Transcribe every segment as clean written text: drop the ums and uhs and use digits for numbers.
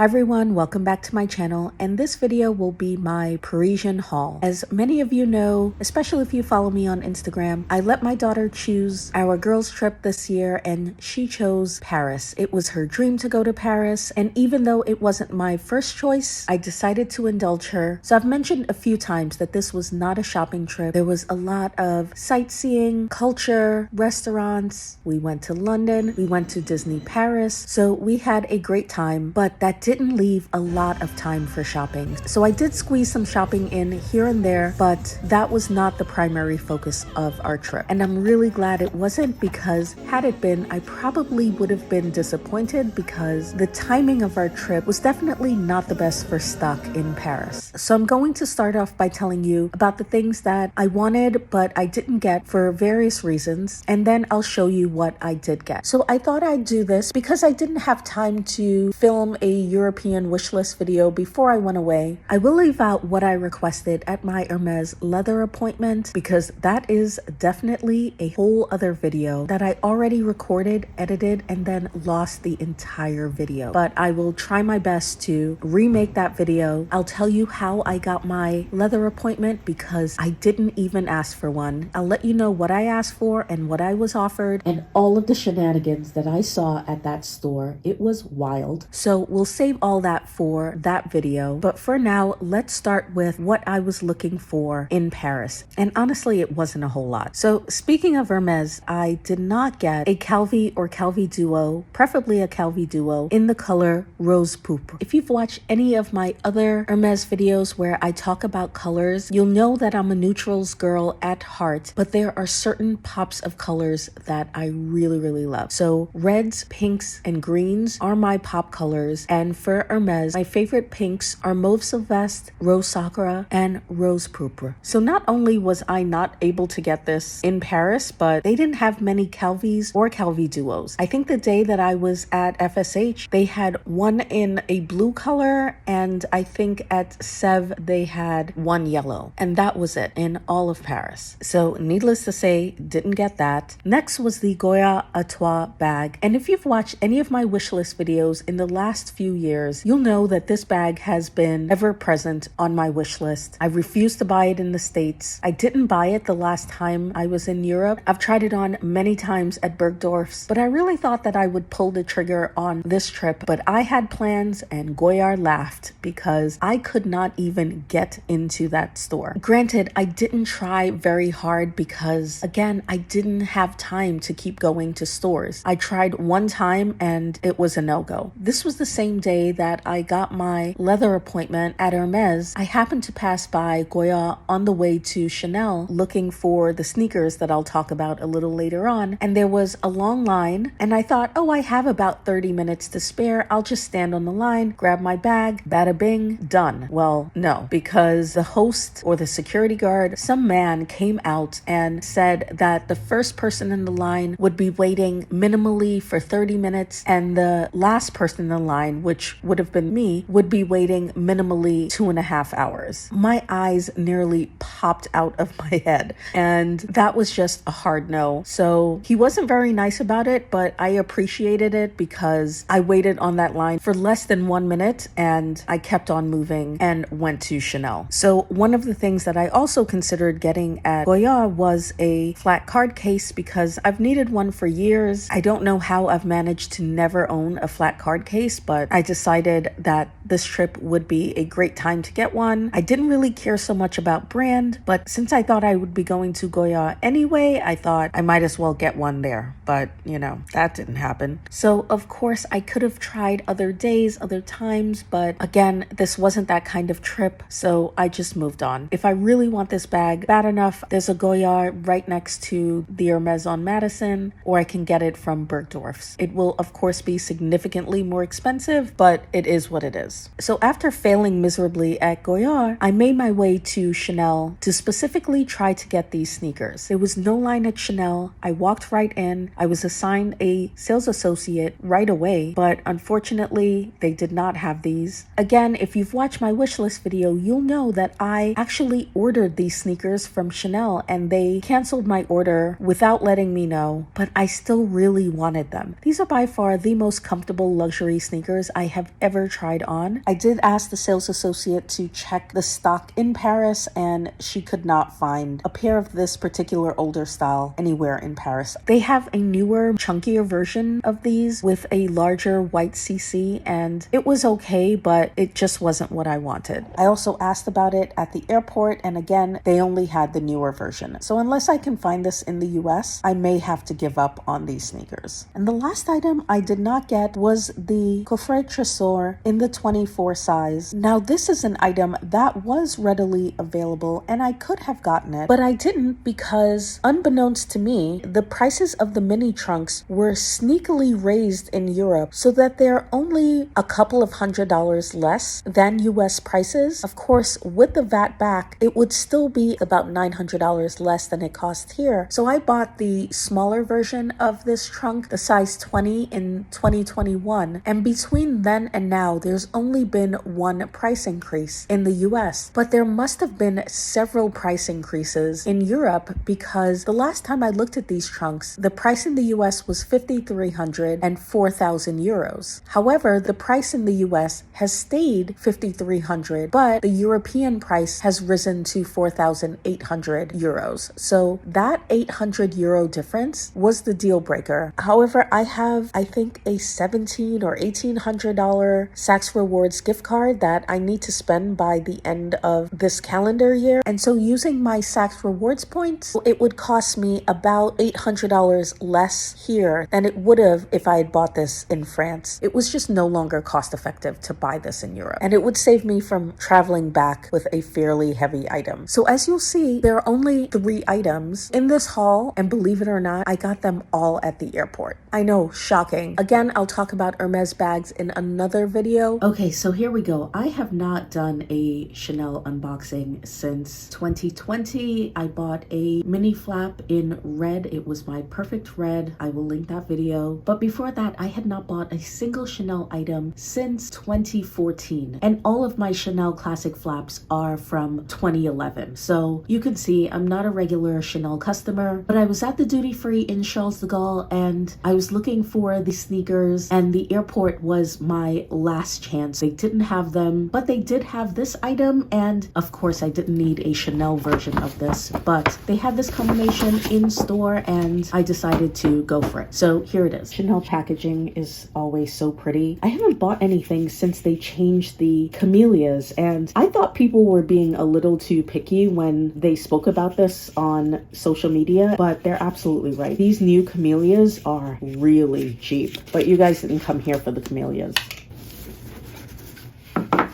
Hi everyone, welcome back to my channel, and this video will be my Parisian haul. As many of you know, especially if you follow me on Instagram, I let my daughter choose our girls trip this year and she chose Paris. It was her dream to go to Paris, and even though it wasn't my first choice, I decided to indulge her. So I've mentioned a few times that this was not a shopping trip. There was a lot of sightseeing, culture, restaurants. We went to London, we went to Disney Paris, so we had a great time, but that didn't leave a lot of time for shopping. So I did squeeze some shopping in here and there, but that was not the primary focus of our trip. And I'm really glad it wasn't, because had it been, I probably would have been disappointed, because the timing of our trip was definitely not the best for stock in Paris. So I'm going to start off by telling you about the things that I wanted but I didn't get for various reasons, and then I'll show you what I did get. So I thought I'd do this because I didn't have time to film a European wish list video before I went away. I will leave out what I requested at my Hermes leather appointment, because that is definitely a whole other video that I already recorded, edited, and then lost the entire video. But I will try my best to remake that video. I'll tell you how I got my leather appointment, because I didn't even ask for one. I'll let you know what I asked for and what I was offered, and all of the shenanigans that I saw at that store. It was wild. So we'll save all that for that video. But for now, let's start with what I was looking for in Paris. And honestly, it wasn't a whole lot. So speaking of Hermes, I did not get a Calvi or Calvi Duo, preferably a Calvi Duo, in the color Rose Pourpre. If you've watched any of my other Hermes videos where I talk about colors, you'll know that I'm a neutrals girl at heart, but there are certain pops of colors that I really love. So reds, pinks, and greens are my pop colors, and for Hermes, my favorite pinks are Mauve Sylvestre, Rose Sakura, and Rose Pourpre. So not only was I not able to get this in Paris, but they didn't have many Calvis or Calvi Duos. I think the day that I was at FSH, they had one in a blue color, and I think at Sèvres they had one yellow, and that was it in all of Paris. So needless to say, didn't get that. Next was the Goyard à Trois bag, and if you've watched any of my wishlist videos in the last few years, you'll know that this bag has been ever present on my wish list. I refused to buy it in the States. I didn't buy it the last time I was in Europe. I've tried it on many times at Bergdorf's, but I really thought that I would pull the trigger on this trip. But I had plans, and Goyard laughed, because I could not even get into that store. Granted, I didn't try very hard because, again, I didn't have time to keep going to stores. I tried one time and it was a no-go. This was the same day that I got my leather appointment at Hermes. I happened to pass by Goyard on the way to Chanel looking for the sneakers that I'll talk about a little later on, and there was a long line, and I thought, oh, I have about 30 minutes to spare. I'll just stand on the line, grab my bag, bada bing, done. Well, no, because the host or the security guard, some man, came out and said that the first person in the line would be waiting minimally for 30 minutes, and the last person in the line, which would have been me, would be waiting minimally 2.5 hours. My eyes nearly popped out of my head, and that was just a hard no. So he wasn't very nice about it, but I appreciated it, because I waited on that line for less than 1 minute and I kept on moving and went to Chanel. So one of the things that I also considered getting at Goyard was a flat card case, because I've needed one for years. I don't know how I've managed to never own a flat card case, but I decided that this trip would be a great time to get one. I didn't really care so much about brand, but since I thought I would be going to Goyard anyway, I thought I might as well get one there. But, you know, that didn't happen. So, of course, I could have tried other days, other times, but again, this wasn't that kind of trip, so I just moved on. If I really want this bag bad enough, there's a Goyard right next to the Hermes on Madison, or I can get it from Bergdorf's. It will, of course, be significantly more expensive, but it is what it is. So after failing miserably at Goyard, I made my way to Chanel to specifically try to get these sneakers. There was no line at Chanel. I walked right in. I was assigned a sales associate right away, but unfortunately, they did not have these. Again, if you've watched my wish this video, you'll know that I actually ordered these sneakers from Chanel and they canceled my order without letting me know, but I still really wanted them. These are by far the most comfortable luxury sneakers I have ever tried on. I did ask the sales associate to check the stock in Paris and she could not find a pair of this particular older style anywhere in Paris. They have a newer, chunkier version of these with a larger white CC, and it was okay, but it just wasn't what I wanted. I also asked about it at the airport, and again, they only had the newer version. So unless I can find this in the US, I may have to give up on these sneakers. And the last item I did not get was the Coffret Trésor in the 24 size. Now, this is an item that was readily available, and I could have gotten it, but I didn't because, unbeknownst to me, the prices of the mini trunks were sneakily raised in Europe so that they're only a couple of $100 less than US prices. Of course, with the VAT back, it would still be about $900 less than it cost here. So I bought the smaller version of this trunk, the size 20 in 2021. And between then and now, there's only been one price increase in the US. But there must have been several price increases in Europe because the last time I looked at these trunks, the price in the US was 5,300 and 4,000 euros. However, the price in the US has stayed 5,300, but the European price has risen to 4,800 euros. So that 800 euro difference was the deal breaker. However, I have, I think, a $1,700 or $1,800 Saks Rewards gift card that I need to spend by the end of this calendar year. And so using my Saks Rewards points, it would cost me about $800 less here than it would have if I had bought this in France. It was just no longer cost effective to buy this in Europe. And it would save me from traveling back with a fairly heavy item. So as you'll see, there are only 3 items in this haul, and believe it or not, I got them all at the airport. I know, shocking. Again, I'll talk about Hermes bags in another video. Okay, so here we go. I have not done a Chanel unboxing since 2020. I bought a mini flap in red. It was my perfect red. I will link that video. But before that, I had not bought a single Chanel item since 2014. And all of my Chanel classic flaps are from 2011. So you can see I'm not a regular Chanel customer, but I was at the duty free in Charles de Gaulle and I was looking for the sneakers and the airport was my last chance. They didn't have them, but they did have this item. And of course I didn't need a Chanel version of this, but they had this combination in store and I decided to go for it. So here it is. Chanel packaging is always so pretty. I haven't bought anything since they changed the camellias, and I thought people were being a little too picky when they spoke about this on social media, but they're absolutely right. These new camellias are really cheap, but you guys didn't come here for the camellias.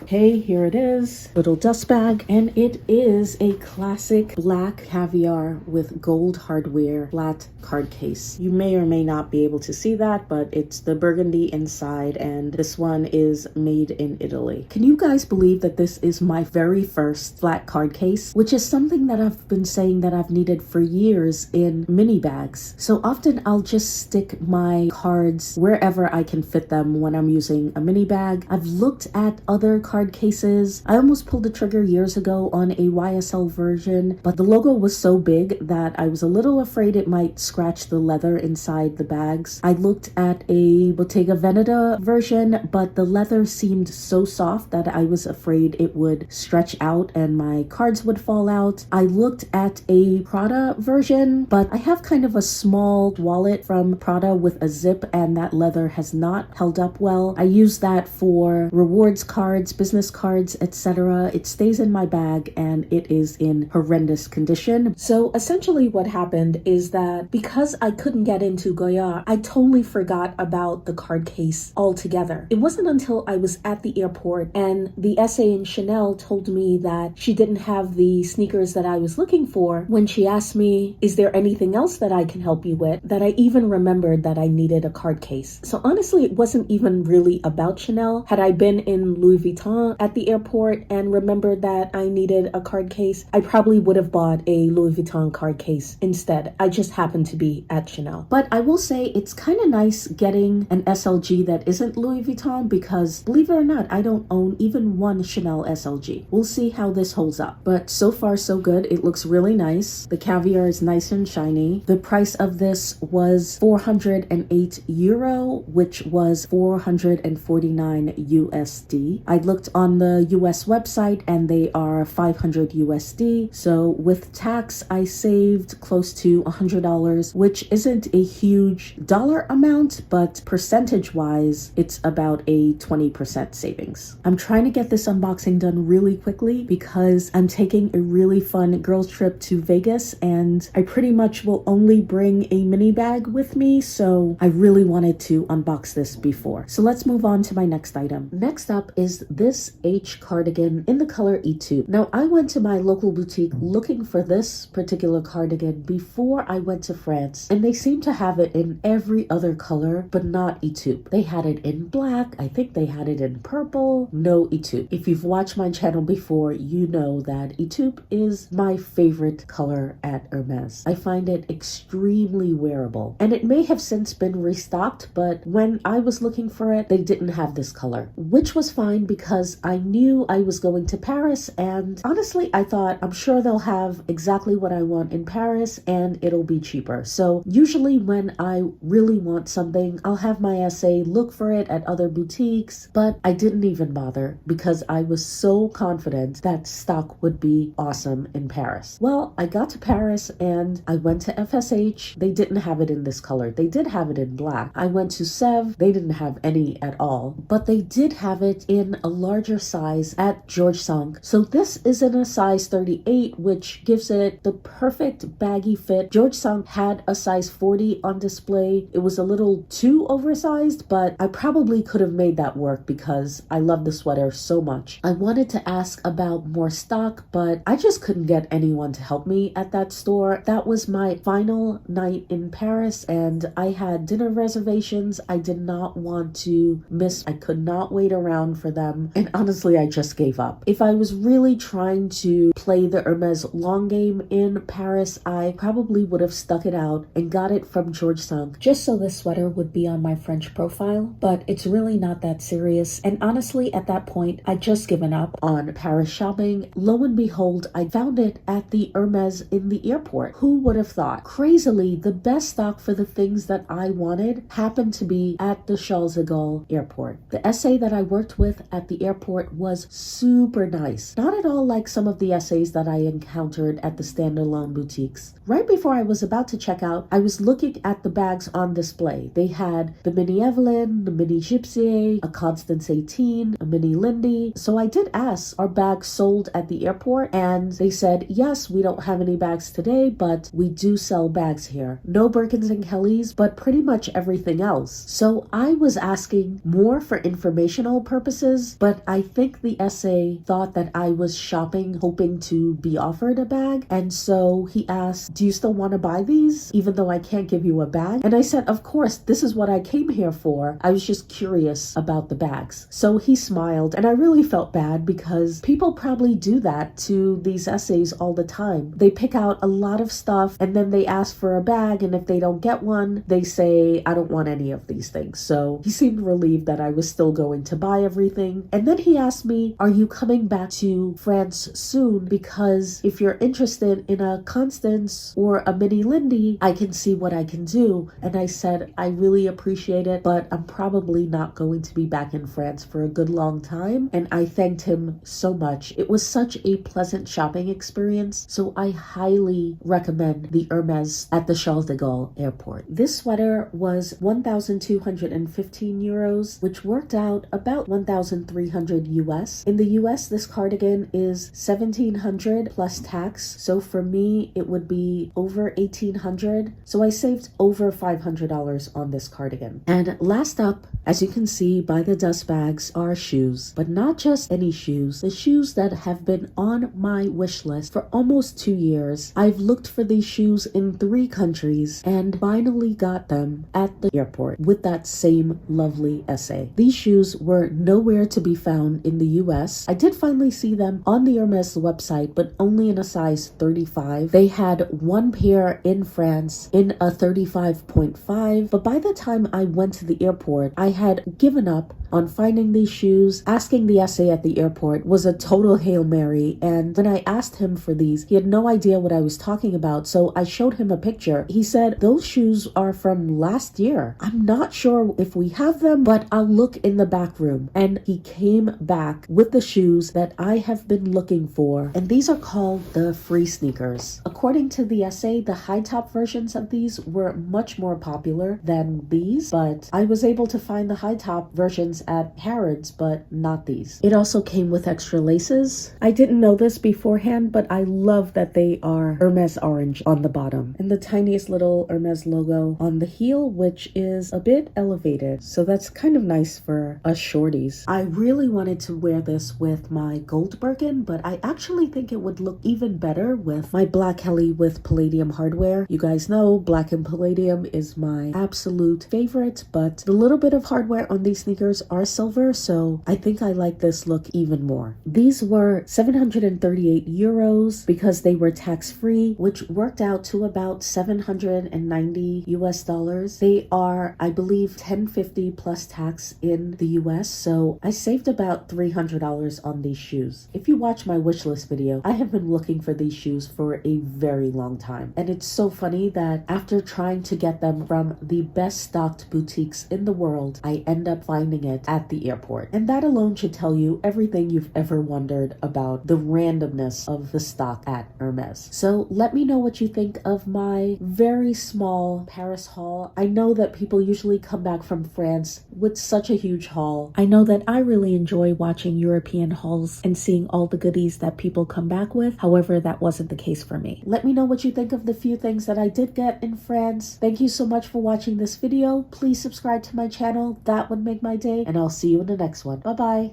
Okay, here it is, little dust bag, and it is a classic black caviar with gold hardware flat card case. You may or may not be able to see that, but it's the burgundy inside, and this one is made in Italy. Can you guys believe that this is my very first flat card case, which is something that I've been saying that I've needed for years in mini bags. So often I'll just stick my cards wherever I can fit them when I'm using a mini bag. I've looked at other card cases. I almost pulled the trigger years ago on a YSL version, but the logo was so big that I was a little afraid it might scratch the leather inside the bags. I looked at a Bottega Veneta version, but the leather seemed so soft that I was afraid it would stretch out and my cards would fall out. I looked at a Prada version, but I have kind of a small wallet from Prada with a zip and that leather has not held up well. I use that for rewards cards, business cards, etc. It stays in my bag and it is in horrendous condition. So essentially what happened is that because I couldn't get into Goyard, I totally forgot about the card case altogether. It wasn't until I was at the airport and the SA in Chanel told me that she didn't have the sneakers that I was looking for when she asked me, is there anything else that I can help you with, that I even remembered that I needed a card case. So honestly, it wasn't even really about Chanel. Had I been in Louis Vuitton Vuitton at the airport and remembered that I needed a card case, I probably would have bought a Louis Vuitton card case instead. I just happened to be at Chanel. But I will say it's kind of nice getting an SLG that isn't Louis Vuitton because, believe it or not, I don't own even one Chanel SLG. We'll see how this holds up. But so far so good. It looks really nice. The caviar is nice and shiny. The price of this was 408 euro, which was 449 USD. I looked on the US website and they are 500 USD. So with tax, I saved close to $100, which isn't a huge dollar amount, but percentage wise, it's about a 20% savings. I'm trying to get this unboxing done really quickly because I'm taking a really fun girls trip to Vegas and I pretty much will only bring a mini bag with me, so I really wanted to unbox this before. So let's move on to my next item. Next up is this H cardigan in the color Etude. Now I went to my local boutique looking for this particular cardigan before I went to France, and they seem to have it in every other color but not Etude. They had it in black, I think they had it in purple, no Etude. If you've watched my channel before, you know that Etude is my favorite color at Hermes. I find it extremely wearable, and it may have since been restocked, but when I was looking for it, they didn't have this color, which was fine because I knew I was going to Paris, and honestly, I thought I'm sure they'll have exactly what I want in Paris and it'll be cheaper. So usually when I really want something, I'll have my SA look for it at other boutiques, but I didn't even bother because I was so confident that stock would be awesome in Paris. Well, I got to Paris and I went to FSH. They didn't have it in this color. They did have it in black. I went to Sev. They didn't have any at all, but they did have it in a larger size at George Sunk. So this is in a size 38, which gives it the perfect baggy fit. George Sunk had a size 40 on display. It was a little too oversized, but I probably could have made that work because I love the sweater so much. I wanted to ask about more stock, but I just couldn't get anyone to help me at that store. That was my final night in Paris and I had dinner reservations. I did not want to miss. I could not wait around for them. And honestly, I just gave up. If I was really trying to play the Hermes long game in Paris, I probably would have stuck it out and got it from George Sunk just so this sweater would be on my French profile, but it's really not that serious. And honestly, at that point, I'd just given up on Paris shopping. Lo and behold, I found it at the Hermes in the airport. Who would have thought? Crazily, the best stock for the things that I wanted happened to be at the Charles de Gaulle airport. The SA that I worked with at the airport was super nice. Not at all like some of the SAs that I encountered at the standalone boutiques. Right before I was about to check out, I was looking at the bags on display. They had the Mini Evelyn, the Mini Gypsy, a Constance 18, a Mini Lindy. So I did ask, are bags sold at the airport? And they said, yes, we don't have any bags today, but we do sell bags here. No Birkins and Kellys, but pretty much everything else. So I was asking more for informational purposes, but I think the SA thought that I was shopping hoping to be offered a bag. And so he asked, do you still want to buy these even though I can't give you a bag? And I said, of course, this is what I came here for. I was just curious about the bags. So he smiled and I really felt bad because people probably do that to these SAs all the time. They pick out a lot of stuff and then they ask for a bag, and if they don't get one, they say, I don't want any of these things. So he seemed relieved that I was still going to buy everything. And then he asked me, are you coming back to France soon? Because if you're interested in a Constance or a Mini Lindy, I can see what I can do. And I said, I really appreciate it, but I'm probably not going to be back in France for a good long time. And I thanked him so much. It was such a pleasant shopping experience. So I highly recommend the Hermes at the Charles de Gaulle airport. This sweater was 1,215 euros, which worked out about 1,300 US. In the US, this cardigan is 1,700 plus tax. So for me, it would be over 1,800. So I saved over $500 on this cardigan. And last up, as you can see by the dust bags, are shoes, but not just any shoes. The shoes that have been on my wish list for almost 2 years. I've looked for these shoes in 3 countries and finally got them at the airport with that same lovely SA. These shoes were nowhere to be found in the US. I did finally see them on the Hermes website, but only in a size 35. They had one pair in France in a 35.5, but by the time I went to the airport, I had given up on finding these shoes. Asking the SA at the airport was a total Hail Mary, and when I asked him for these, he had no idea what I was talking about, so I showed him a picture. He said, those shoes are from last year. I'm not sure if we have them, but I'll look in the back room. And he came back with the shoes that I have been looking for, and these are called the free sneakers. According to the SA, the high top versions of these were much more popular than these, but I was able to find the high top versions at Harrods, but not these. It also came with extra laces. I didn't know this beforehand, but I love that they are Hermes orange on the bottom and the tiniest little Hermes logo on the heel, which is a bit elevated. So that's kind of nice for us shorties. I really wanted to wear this with my gold Birkin, but I actually think it would look even better with my black Helly with palladium hardware. You guys know black and palladium is my absolute favorite, but the little bit of hardware on these sneakers are silver, so I think I like this look even more. These were 738 euros because they were tax-free, which worked out to about 790 US dollars. They are, I believe, 1050 plus tax in the US, so I saved about $300 on these shoes. If you watch my wish list video, I have been looking for these shoes for a very long time, and it's so funny that after trying to get them from the best stocked boutiques in the world, I end up finding it at the airport. And that alone should tell you everything you've ever wondered about the randomness of the stock at Hermes. So let me know what you think of my very small Paris haul. I know that people usually come back from France with such a huge haul. I know that I really enjoy watching European hauls and seeing all the goodies that people come back with. However, that wasn't the case for me. Let me know what you think of the few things that I did get in France. Thank you so much for watching this video. Please subscribe to my channel. That would make my day, and I'll see you in the next one. Bye bye.